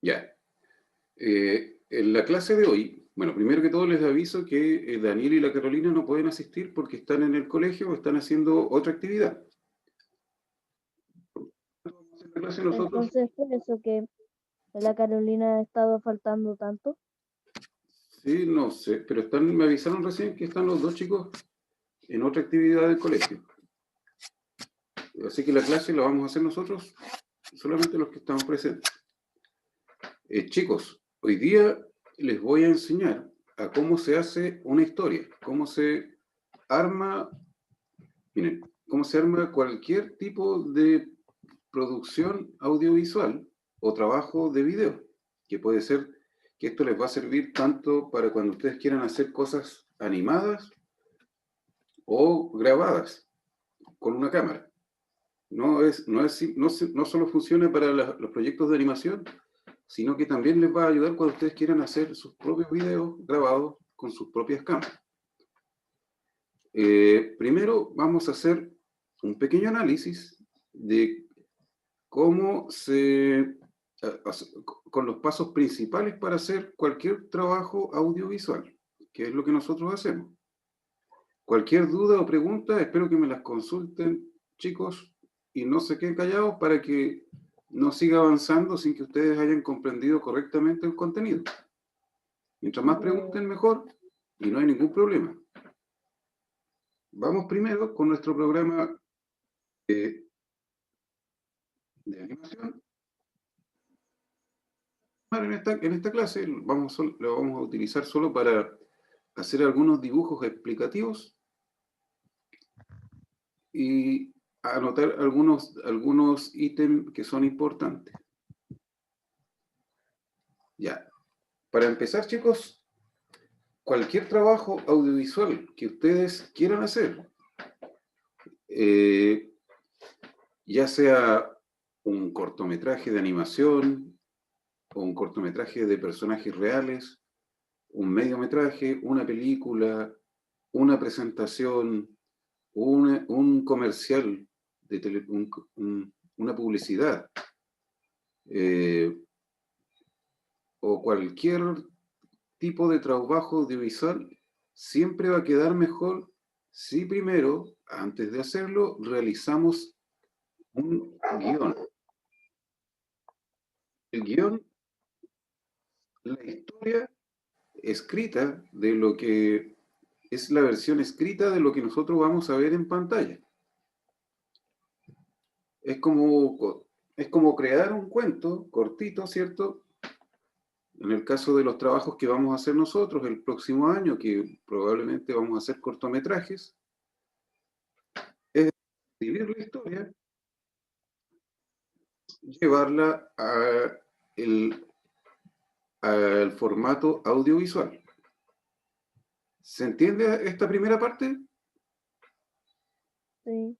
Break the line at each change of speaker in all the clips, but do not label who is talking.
Ya. En la clase de hoy, bueno, primero que todo les aviso que Daniel y la Carolina no pueden asistir porque están en el colegio o están haciendo otra actividad. En la clase nosotros,
Entonces, por eso que la Carolina ha estado faltando tanto.
sí, no sé, pero me avisaron recién que están los dos chicos en otra actividad del colegio. Así que la clase la vamos a hacer nosotros, solamente los que estamos presentes. Chicos, hoy día les voy a enseñar a cómo se hace una historia, cómo se arma, miren, cómo se arma cualquier tipo de producción audiovisual o trabajo de video, que puede ser que esto les va a servir tanto para cuando ustedes quieran hacer cosas animadas o grabadas con una cámara. No solo funciona para los proyectos de animación, sino que también les va a ayudar cuando ustedes quieran hacer sus propios videos grabados con sus propias cámaras. Primero vamos a hacer un pequeño análisis de cómo con los pasos principales para hacer cualquier trabajo audiovisual, que es lo que nosotros hacemos. Cualquier duda o pregunta, espero que me las consulten, chicos, y no se queden callados para que no siga avanzando sin que ustedes hayan comprendido correctamente el contenido. Mientras más pregunten, mejor, y no hay ningún problema. Vamos primero con nuestro programa de animación. En esta clase lo vamos a utilizar solo para hacer algunos dibujos explicativos y anotar algunos ítems que son importantes. Ya, para empezar, chicos, cualquier trabajo audiovisual que ustedes quieran hacer, ya sea un cortometraje de animación o un cortometraje de personajes reales, un mediometraje, una película, una presentación, un comercial, una publicidad, o cualquier tipo de trabajo audiovisual, siempre va a quedar mejor si primero, antes de hacerlo, realizamos un guión. El guión, la historia escrita de lo que es la versión escrita de lo que nosotros vamos a ver en pantalla. Es como crear un cuento cortito, ¿cierto? En el caso de los trabajos que vamos a hacer nosotros el próximo año, que probablemente vamos a hacer cortometrajes, es escribir la historia, llevarla al formato audiovisual. ¿Se entiende esta primera parte?
Sí.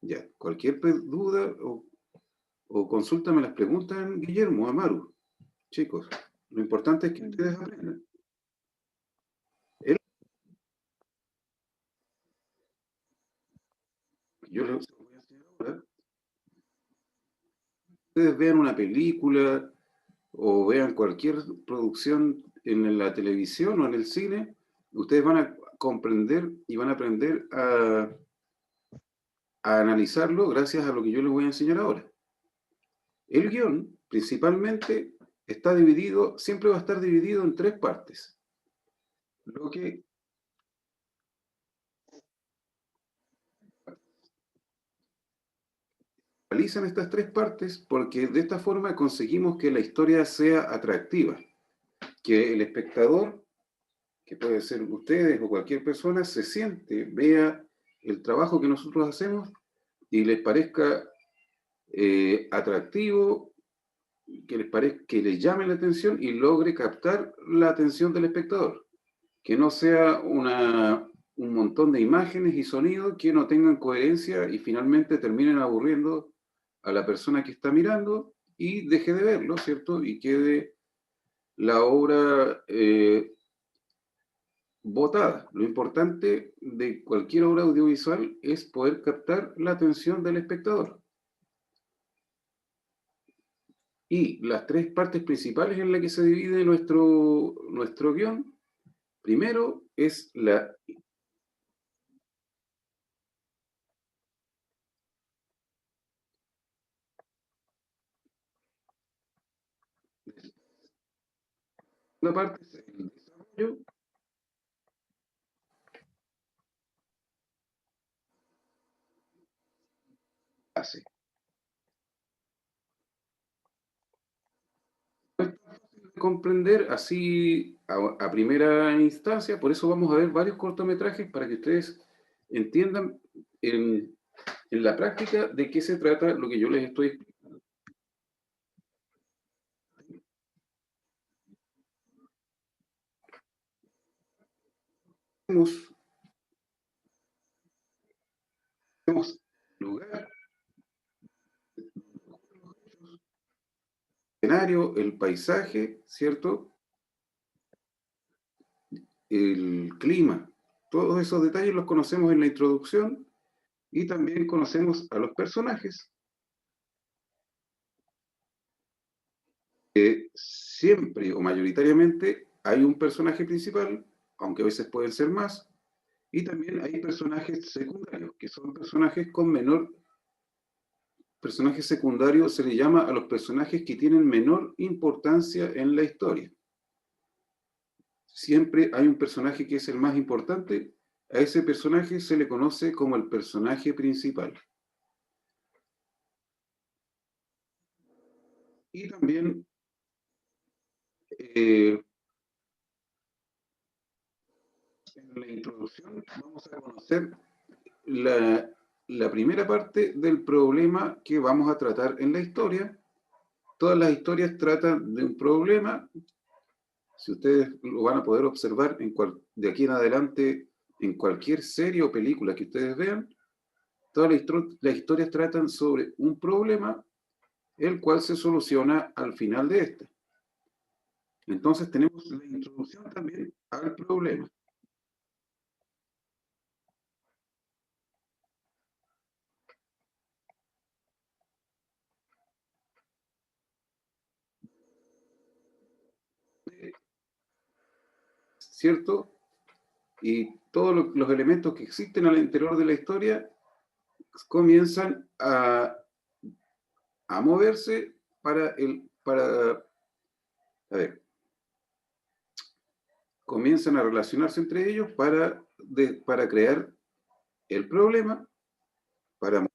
Ya, cualquier duda o consulta me las preguntan Guillermo, Amaru. Chicos, lo importante es que ustedes aprendan. Yo les voy a enseñar ahora. Ustedes vean una película o vean cualquier producción en la televisión o en el cine, ustedes van a comprender y van a aprender a analizarlo gracias a lo que yo les voy a enseñar ahora. El guión, principalmente, está dividido, siempre va a estar dividido en tres partes. Lo que realizan estas tres partes porque de esta forma conseguimos que la historia sea atractiva, que el espectador, que puede ser ustedes o cualquier persona, se siente, vea el trabajo que nosotros hacemos y les parezca atractivo, que les llame la atención y logre captar la atención del espectador. Que no sea un montón de imágenes y sonidos que no tengan coherencia y finalmente terminen aburriendo a la persona que está mirando y deje de verlo, ¿cierto? Y quede la obra botada. Lo importante de cualquier obra audiovisual es poder captar la atención del espectador. Y las tres partes principales en las que se divide nuestro guión, primero es la parte es el desarrollo, hace. No es tan fácil de comprender así a primera instancia, por eso vamos a ver varios cortometrajes para que ustedes entiendan en la práctica de qué se trata lo que yo les estoy explicando. Tenemos lugar, escenario, el paisaje, ¿cierto? El clima. Todos esos detalles los conocemos en la introducción y también conocemos a los personajes. Siempre o mayoritariamente hay un personaje principal, aunque a veces pueden ser más, y también hay personajes secundarios, que son personajes con menor. Personaje secundario se le llama a los personajes que tienen menor importancia en la historia. Siempre hay un personaje que es el más importante, a ese personaje se le conoce como el personaje principal. Y también en la introducción vamos a conocer la primera parte del problema que vamos a tratar en la historia. Todas las historias tratan de un problema. Si ustedes lo van a poder observar de aquí en adelante en cualquier serie o película que ustedes vean, todas las historias tratan sobre un problema, el cual se soluciona al final de este. Entonces tenemos la introducción también al problema. ¿Cierto? Y todos los elementos que existen al interior de la historia comienzan a moverse a ver, comienzan a relacionarse entre ellos para crear el problema, para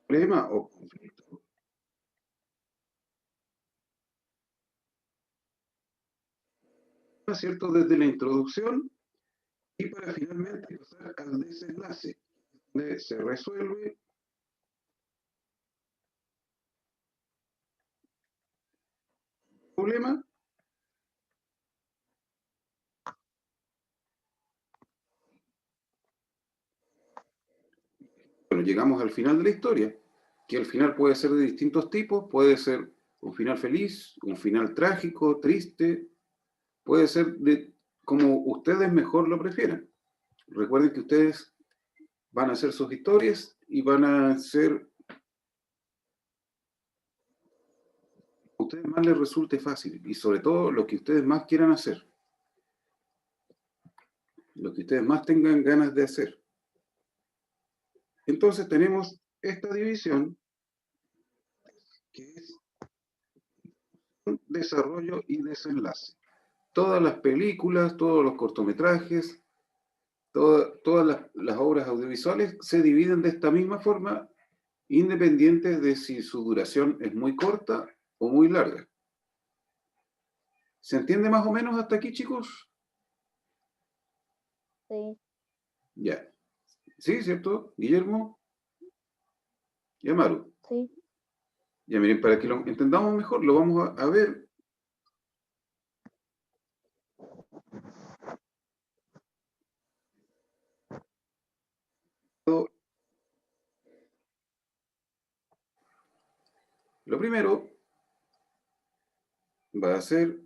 problema o conflicto, ¿cierto? Desde la introducción y para finalmente pasar al desenlace, donde se resuelve el problema. Bueno, llegamos al final de la historia, que el final puede ser de distintos tipos, puede ser un final feliz, un final trágico, triste, puede ser de como ustedes mejor lo prefieran. Recuerden que ustedes van a hacer sus historias y van a hacer a ustedes más les resulte fácil y sobre todo lo que ustedes más quieran hacer, lo que ustedes más tengan ganas de hacer. Entonces tenemos esta división que es desarrollo y desenlace. Todas las películas, todos los cortometrajes, todas las obras audiovisuales se dividen de esta misma forma, independiente de si su duración es muy corta o muy larga. ¿Se entiende más o menos hasta aquí, chicos?
Sí.
Ya. ¿Sí, cierto? Guillermo y Amaru.
Sí.
Ya miren, para que lo entendamos mejor, lo vamos a ver. Lo primero va a ser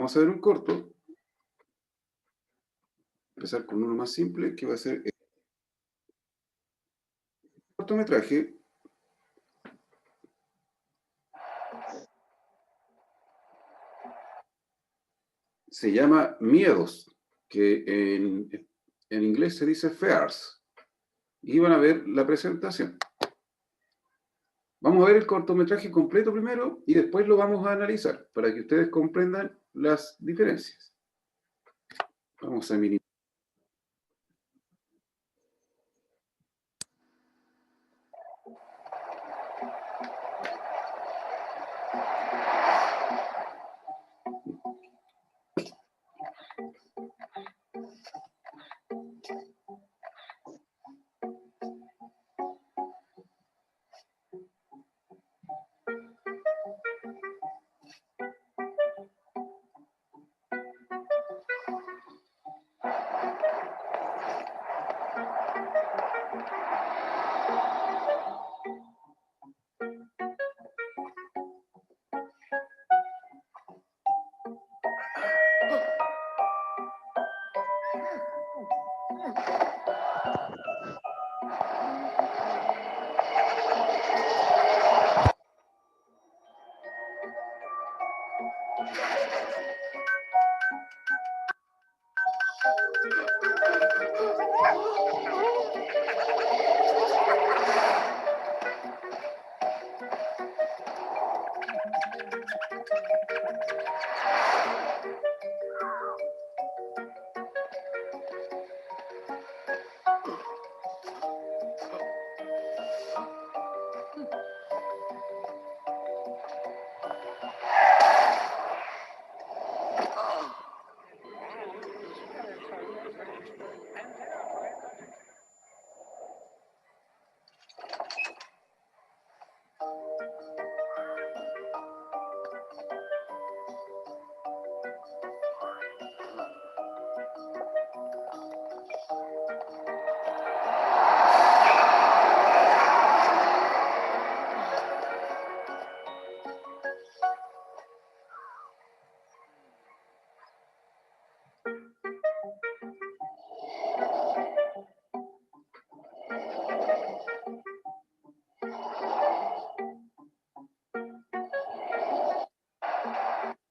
Vamos a ver un corto. Empezar con uno más simple, que va a ser el cortometraje. Se llama Miedos, que en inglés se dice Fears. Y van a ver la presentación. Vamos a ver el cortometraje completo primero y después lo vamos a analizar para que ustedes comprendan las diferencias. Vamos a minimizar.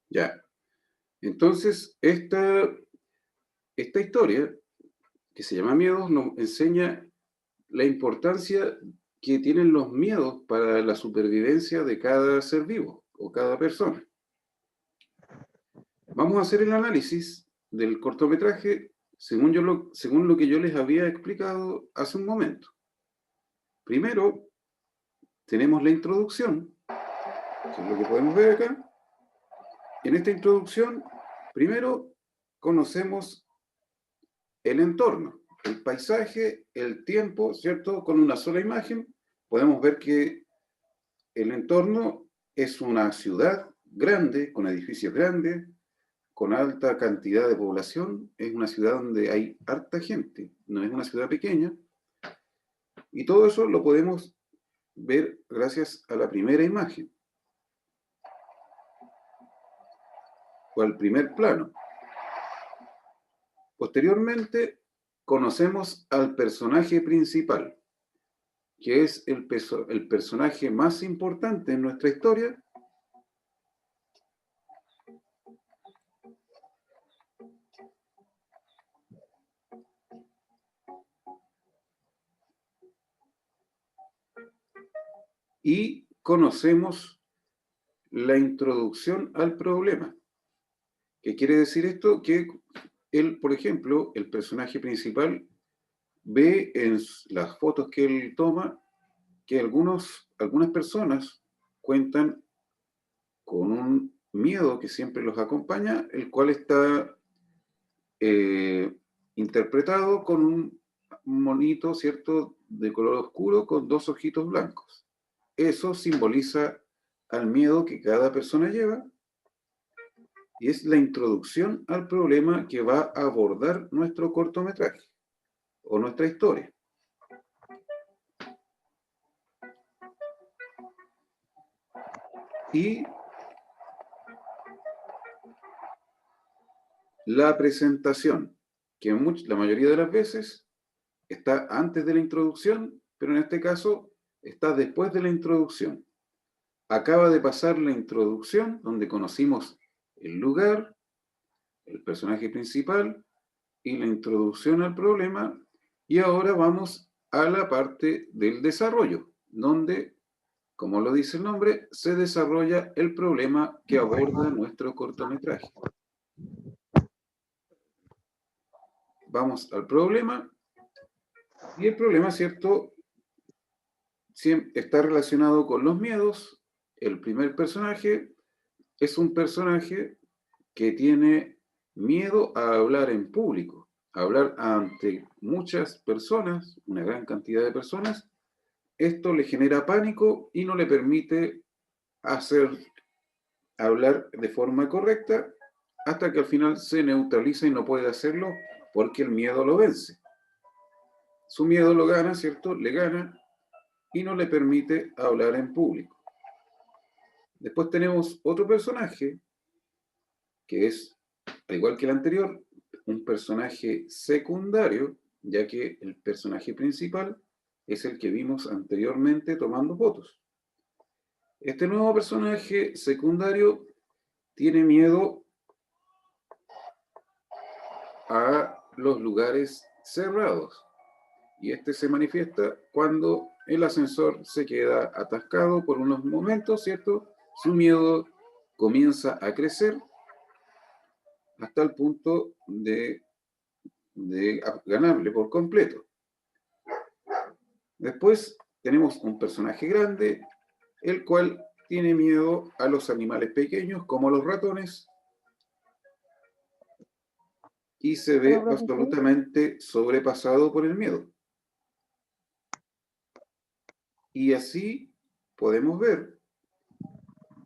Ya. Entonces, esta historia, que se llama Miedos, nos enseña la importancia que tienen los miedos para la supervivencia de cada ser vivo o cada persona. Vamos a hacer el análisis del cortometraje según lo que yo les había explicado hace un momento. Primero, tenemos la introducción, que es lo que podemos ver acá. En esta introducción, primero conocemos el entorno, el paisaje, el tiempo, ¿cierto? Con una sola imagen podemos ver que el entorno es una ciudad grande, con edificios grandes, con alta cantidad de población. Es una ciudad donde hay harta gente, no es una ciudad pequeña. Y todo eso lo podemos ver gracias a la primera imagen, o al primer plano. Posteriormente, conocemos al personaje principal, que es el personaje más importante en nuestra historia, y conocemos la introducción al problema. ¿Qué quiere decir esto? Que él, por ejemplo, el personaje principal, ve en las fotos que él toma que algunas personas cuentan con un miedo que siempre los acompaña, el cual está interpretado con un monito, ¿cierto?, de color oscuro con dos ojitos blancos. Eso simboliza al miedo que cada persona lleva y es la introducción al problema que va a abordar nuestro cortometraje o nuestra historia. Y la presentación, que la mayoría de las veces está antes de la introducción, pero en este caso está después de la introducción. Acaba de pasar la introducción, donde conocimos el lugar, el personaje principal y la introducción al problema, y ahora vamos a la parte del desarrollo, donde, como lo dice el nombre, se desarrolla el problema que aborda nuestro cortometraje. Vamos al problema, y el problema, ¿cierto?, está relacionado con los miedos. El primer personaje es un personaje que tiene miedo a hablar en público, a hablar ante muchas personas, una gran cantidad de personas. Esto le genera pánico y no le permite hablar de forma correcta, hasta que al final se neutraliza y no puede hacerlo porque el miedo lo vence. Su miedo lo gana, ¿cierto? Le gana y no le permite hablar en público. Después tenemos otro personaje que es, al igual que el anterior, un personaje secundario, ya que el personaje principal es el que vimos anteriormente tomando fotos. Este nuevo personaje secundario tiene miedo a los lugares cerrados, y este se manifiesta cuando el ascensor se queda atascado por unos momentos, ¿cierto? Su miedo comienza a crecer hasta el punto de ganarle por completo. Después tenemos un personaje grande, el cual tiene miedo a los animales pequeños, como los ratones, y se ve absolutamente sobrepasado por el miedo. Y así podemos ver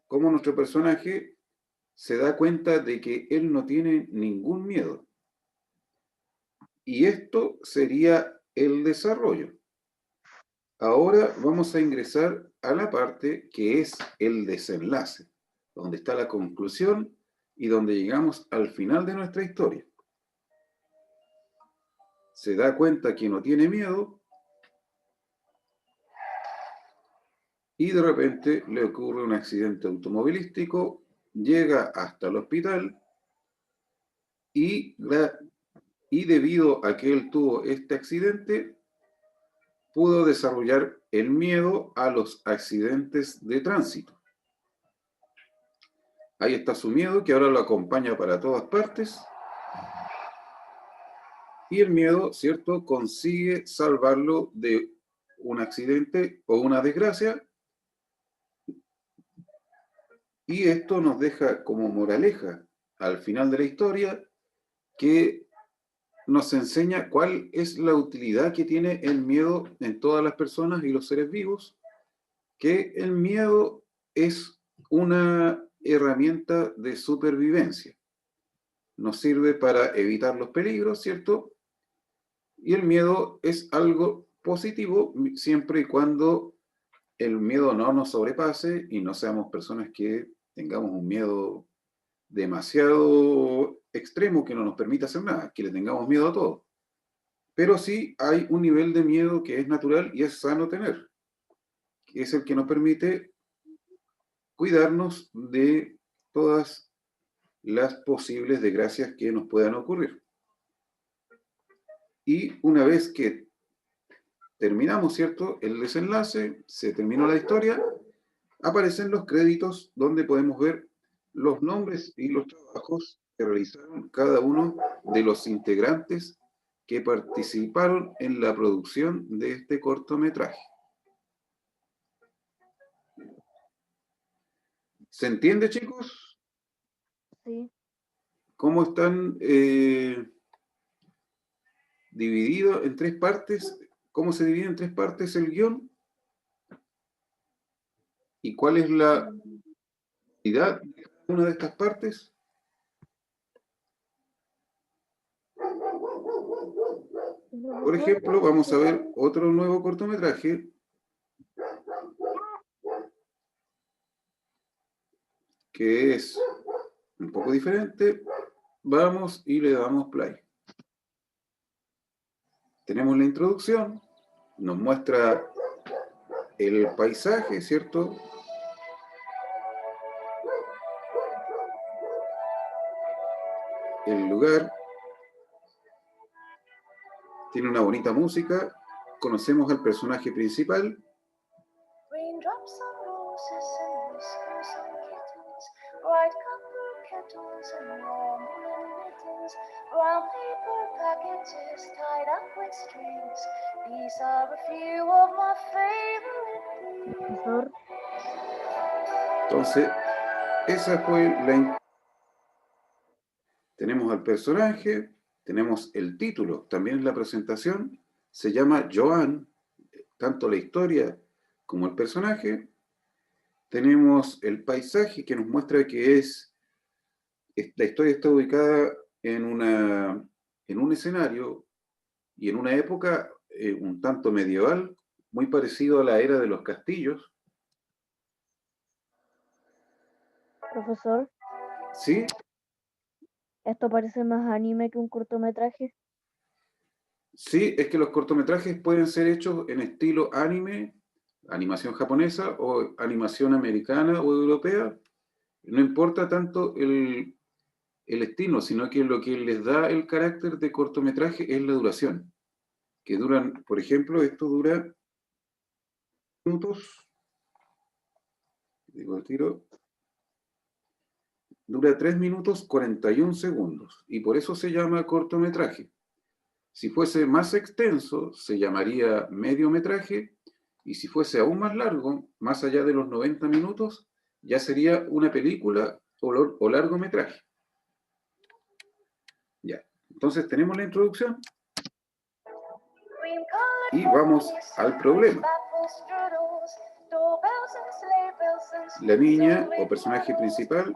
cómo nuestro personaje se da cuenta de que él no tiene ningún miedo. Y esto sería el desarrollo. Ahora vamos a ingresar a la parte que es el desenlace, donde está la conclusión y donde llegamos al final de nuestra historia. Se da cuenta que no tiene miedo y de repente le ocurre un accidente automovilístico, llega hasta el hospital y debido a que él tuvo este accidente, pudo desarrollar el miedo a los accidentes de tránsito. Ahí está su miedo, que ahora lo acompaña para todas partes. Y el miedo, ¿cierto?, consigue salvarlo de un accidente o una desgracia. Y esto nos deja como moraleja al final de la historia, que nos enseña cuál es la utilidad que tiene el miedo en todas las personas y los seres vivos, que el miedo es una herramienta de supervivencia. Nos sirve para evitar los peligros, ¿cierto? Y el miedo es algo positivo siempre y cuando el miedo no nos sobrepase y no seamos personas que tengamos un miedo demasiado extremo que no nos permita hacer nada, que le tengamos miedo a todo. Pero sí hay un nivel de miedo que es natural y es sano tener, que es el que nos permite cuidarnos de todas las posibles desgracias que nos puedan ocurrir. Y una vez que terminamos, ¿cierto?, el desenlace, se terminó la historia, aparecen los créditos donde podemos ver los nombres y los trabajos que realizaron cada uno de los integrantes que participaron en la producción de este cortometraje. ¿Se entiende, chicos?
Sí.
¿Cómo están divididos en tres partes? ¿Cómo se divide en tres partes el guión? ¿Y cuál es la utilidad de cada una de estas partes? Por ejemplo, vamos a ver otro nuevo cortometraje que es un poco diferente. vamos y le damos play. Tenemos la introducción, nos muestra el paisaje, ¿cierto? El lugar. Tiene una bonita música. Conocemos al personaje principal.
Profesor,
Entonces, esa fue la... Tenemos al personaje, tenemos el título, también en la presentación, se llama Joan, tanto la historia como el personaje. Tenemos el paisaje que nos muestra que la historia está ubicada en un escenario y en una época un tanto medieval, muy parecido a la era de los castillos.
profesor,
¿Sí?
esto parece más anime que un cortometraje.
Sí, es que los cortometrajes pueden ser hechos en estilo anime, animación japonesa o animación americana o europea. No importa tanto el estilo, sino que lo que les da el carácter de cortometraje es la duración. Que duran, por ejemplo, esto dura minutos, digo el tiro, dura 3 minutos 41 segundos y por eso se llama cortometraje. Si fuese más extenso, se llamaría mediometraje, y si fuese aún más largo, más allá de los 90 minutos, ya sería una película o largometraje. Ya, entonces tenemos la introducción y vamos al problema. La niña o personaje principal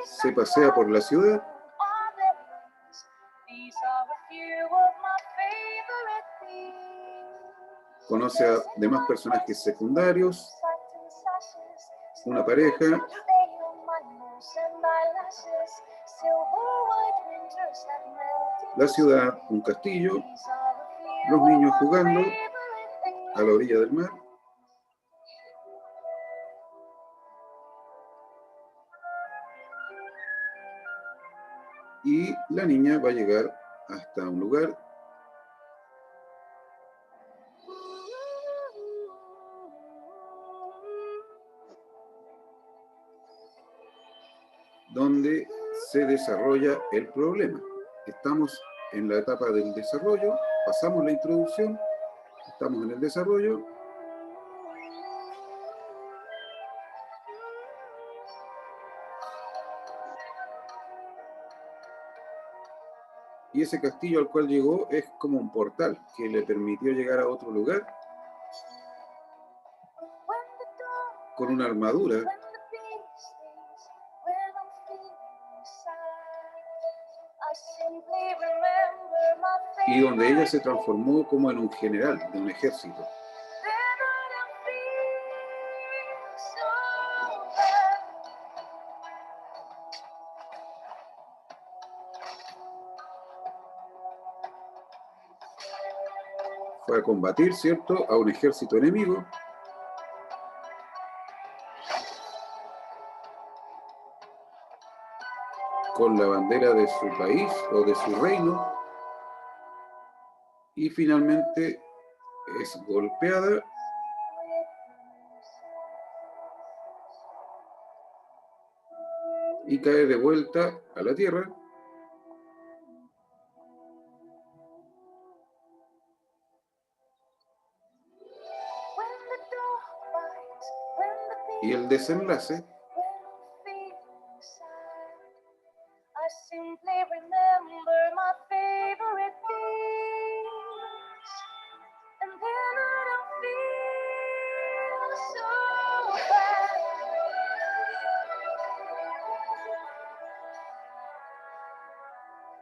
se pasea por la ciudad. Conoce a demás personajes secundarios, una pareja, la ciudad, un castillo, los niños jugando a la orilla del mar. Y la niña va a llegar hasta un lugar donde se desarrolla el problema. Estamos en la etapa del desarrollo, pasamos la introducción, estamos en el desarrollo. Y ese castillo al cual llegó es como un portal que le permitió llegar a otro lugar con una armadura y donde ella se transformó como en un general de un ejército. Fue a combatir, ¿cierto?, a un ejército enemigo. Con la bandera de su país o de su reino. Y finalmente es golpeada y cae de vuelta a la tierra. Y el desenlace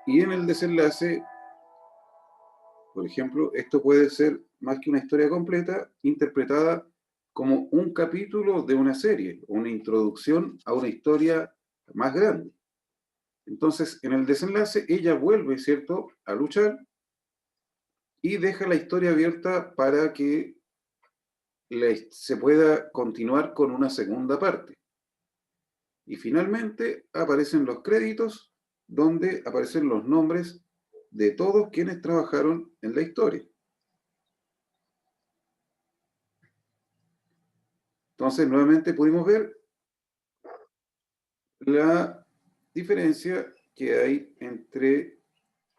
y en el desenlace, por ejemplo, esto puede ser más que una historia completa, interpretada como un capítulo de una serie, una introducción a una historia más grande. Entonces, en el desenlace, ella vuelve, ¿cierto?, a luchar y deja la historia abierta para que se pueda continuar con una segunda parte. Y finalmente aparecen los créditos, donde aparecen los nombres de todos quienes trabajaron en la historia. Entonces, nuevamente pudimos ver la diferencia que hay entre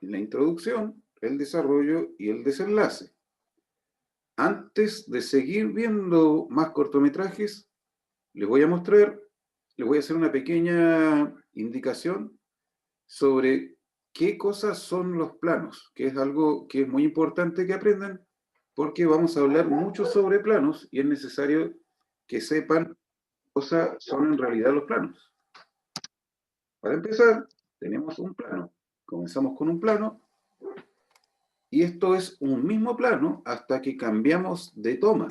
la introducción, el desarrollo y el desenlace. Antes de seguir viendo más cortometrajes, les voy a hacer una pequeña indicación sobre qué cosas son los planos, que es algo que es muy importante que aprendan, porque vamos a hablar mucho sobre planos y es necesario que sepan qué cosas son en realidad los planos. Para empezar, tenemos un plano. Comenzamos con un plano y esto es un mismo plano hasta que cambiamos de toma.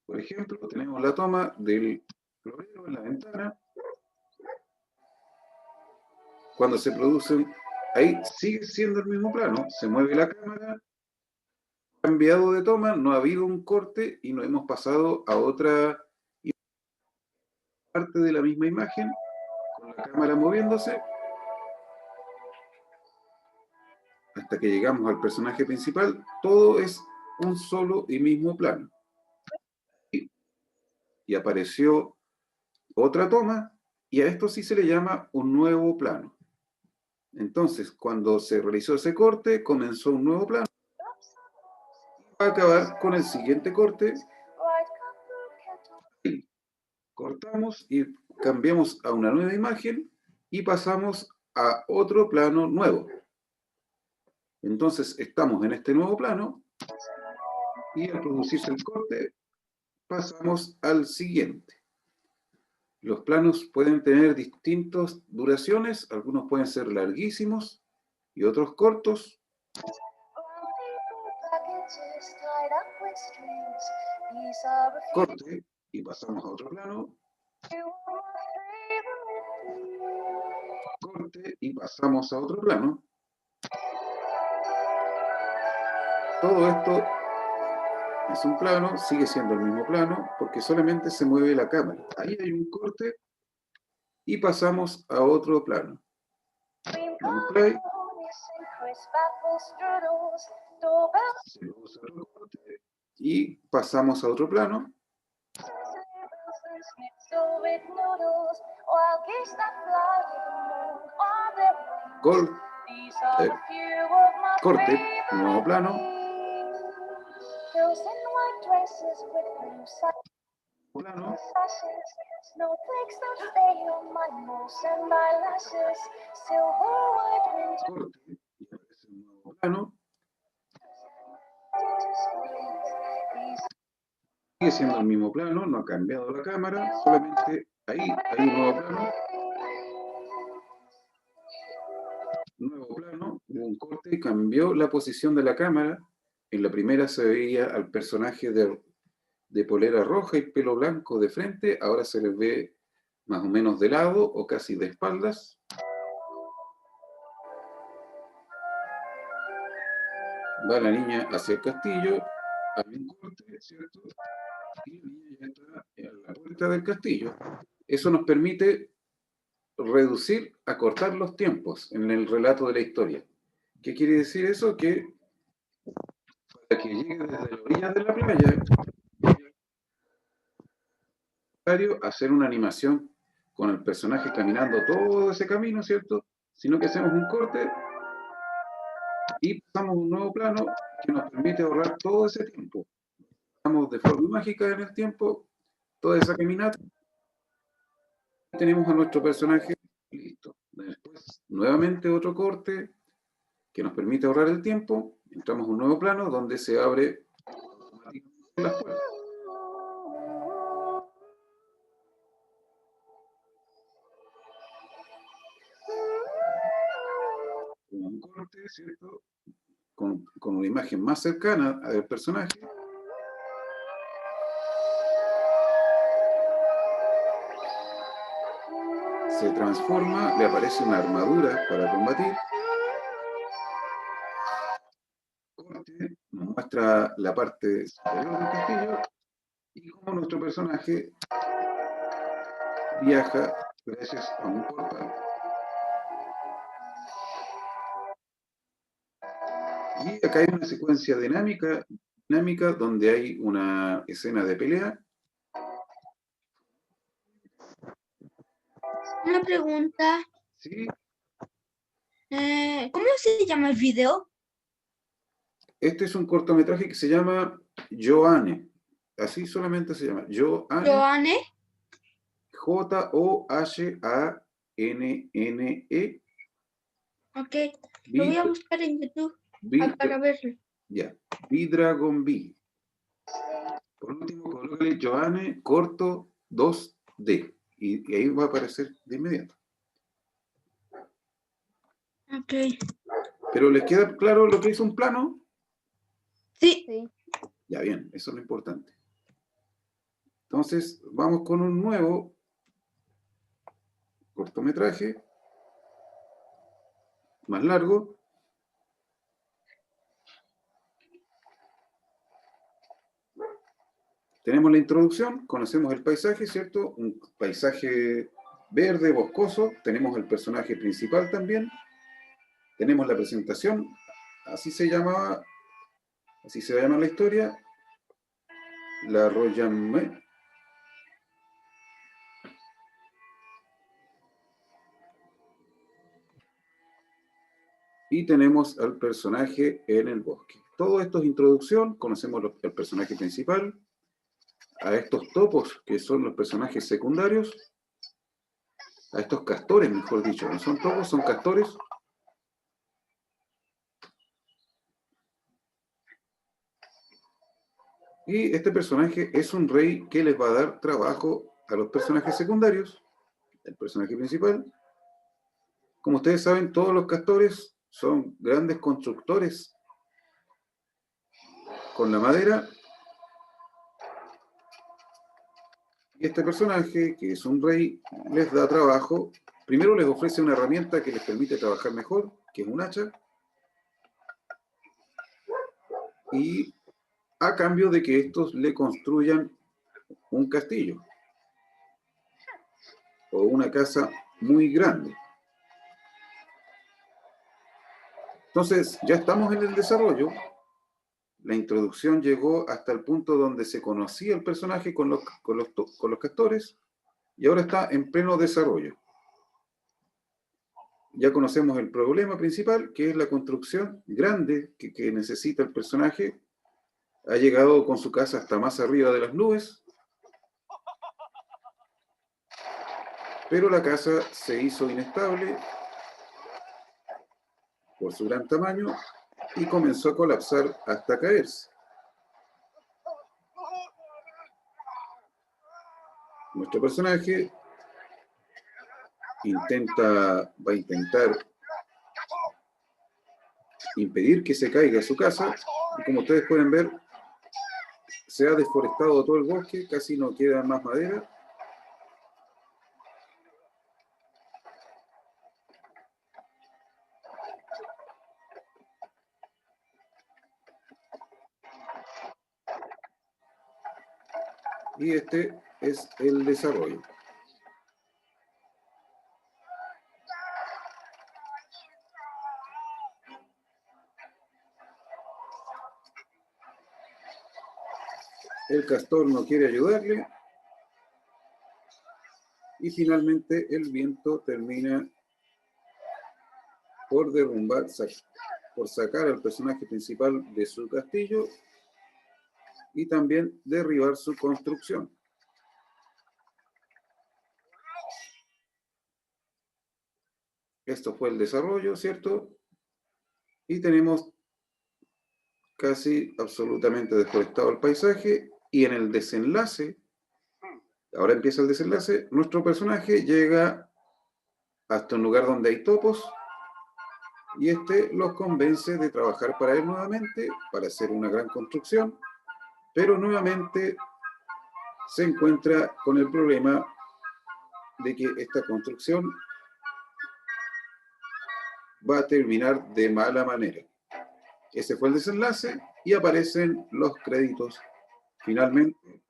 Por ejemplo, tenemos la toma del florero en la ventana. Cuando se producen, ahí sigue siendo el mismo plano, se mueve la cámara, cambiado de toma, no ha habido un corte y nos hemos pasado a otra parte de la misma imagen, con la cámara moviéndose, hasta que llegamos al personaje principal. Todo es un solo y mismo plano. Y apareció otra toma, y a esto sí se le llama un nuevo plano. Entonces, cuando se realizó ese corte, comenzó un nuevo plano. Va a acabar con el siguiente corte. Cortamos y cambiamos a una nueva imagen y pasamos a otro plano nuevo. Entonces, estamos en este nuevo plano y al producirse el corte, pasamos al siguiente. Los planos pueden tener distintas duraciones, algunos pueden ser larguísimos y otros cortos. Corte y pasamos a otro plano. Corte y pasamos a otro plano. Todo esto es un plano, sigue siendo el mismo plano, porque solamente se mueve la cámara. Ahí hay un corte y pasamos a otro plano. Damos play. Y pasamos a otro plano. Corte, nuevo plano. Plano. Corte, y aparece un nuevo plano. Sigue siendo el mismo plano, no ha cambiado la cámara, solamente ahí hay un nuevo plano. Nuevo plano, hubo un corte, cambió la posición de la cámara. En la primera se veía al personaje de polera roja y pelo blanco de frente, ahora se les ve más o menos de lado o casi de espaldas. Va la niña hacia el castillo, hay un corte, ¿cierto? Y la niña ya está en la puerta del castillo. Eso nos permite reducir, acortar los tiempos en el relato de la historia. ¿Qué quiere decir eso? Que para que llegue desde la orilla de la playa, hacer una animación con el personaje caminando todo ese camino, ¿cierto? Sino que hacemos un corte y pasamos un nuevo plano que nos permite ahorrar todo ese tiempo. Estamos de forma mágica en el tiempo, toda esa caminata. Tenemos a nuestro personaje listo. Después, nuevamente otro corte que nos permite ahorrar el tiempo. Entramos a un nuevo plano donde se abre automáticamente las puertas. Un corte, ¿cierto? Con una imagen más cercana al personaje. se transforma, le aparece una armadura para combatir. Corte, nos muestra la parte superior del castillo y cómo nuestro personaje viaja gracias a un portal. Y acá hay una secuencia dinámica donde hay una escena de pelea.
Una pregunta.
¿Sí?
¿Cómo se llama el video?
Este es un cortometraje que se llama Joanne. Así solamente se llama. Joanne.
Joanne.
Joannne.
Ok, lo voy a buscar en YouTube para verlo.
Ya, B-Dragon B. Por último, colócale Joanne corto 2D. Y ahí va a aparecer de inmediato.
Ok.
¿Pero les queda claro lo que es un plano?
Sí.
Sí.
Ya, bien, eso es lo importante. Entonces, vamos con un nuevo cortometraje, más largo. Tenemos la introducción, conocemos el paisaje, ¿cierto? Un paisaje verde, boscoso. Tenemos el personaje principal también. Tenemos la presentación, así se va a llamar la historia, la Royame. Y tenemos al personaje en el bosque. Todo esto es introducción, conocemos el personaje principal, a estos topos, que son los personajes secundarios, a estos castores, mejor dicho, no son topos, son castores. Y este personaje es un rey que les va a dar trabajo a los personajes secundarios, el personaje principal. Como ustedes saben, todos los castores son grandes constructores con la madera. Y este personaje, que es un rey, les da trabajo. Primero les ofrece una herramienta que les permite trabajar mejor, que es un hacha. Y a cambio de que estos le construyan un castillo o una casa muy grande. Entonces, ya estamos en el desarrollo. La introducción llegó hasta el punto donde se conocía el personaje con los castores y ahora está en pleno desarrollo. Ya conocemos el problema principal, que es la construcción grande que necesita el personaje. Ha llegado con su casa hasta más arriba de las nubes, pero la casa se hizo inestable por su gran tamaño y comenzó a colapsar hasta caerse. Nuestro personaje va a intentar impedir que se caiga su casa, y como ustedes pueden ver, se ha deforestado todo el bosque, casi no queda más madera. Y este es el desarrollo. El castor no quiere ayudarle. Y finalmente el viento termina por derrumbar, por sacar al personaje principal de su castillo y también derribar su construcción. Esto fue el desarrollo, ¿cierto? Y tenemos casi absolutamente deforestado el paisaje y en el desenlace, ahora empieza el desenlace, nuestro personaje llega hasta un lugar donde hay topos y este los convence de trabajar para él nuevamente, para hacer una gran construcción, pero nuevamente se encuentra con el problema de que esta construcción va a terminar de mala manera. Ese fue el desenlace y aparecen los créditos finalmente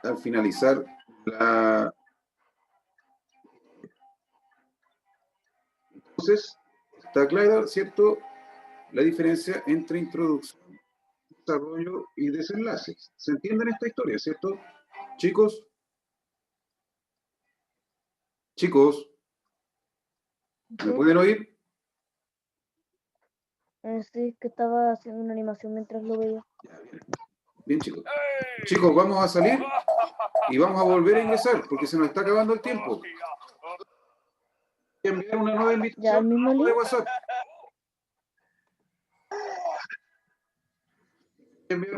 al finalizar la... Entonces, está clara, ¿cierto?, la diferencia entre introducción, desarrollo y desenlaces. ¿Se entiende en esta historia, cierto? Chicos, ¿me pueden oír?
Sí, que estaba haciendo una animación mientras lo veía.
Ya, bien. Bien, chicos. Chicos, vamos a salir y vamos a volver a ingresar porque se nos está acabando el tiempo. Voy a enviar una nueva invitación
¿Ya al mismo
de
link?
WhatsApp. Voy a enviar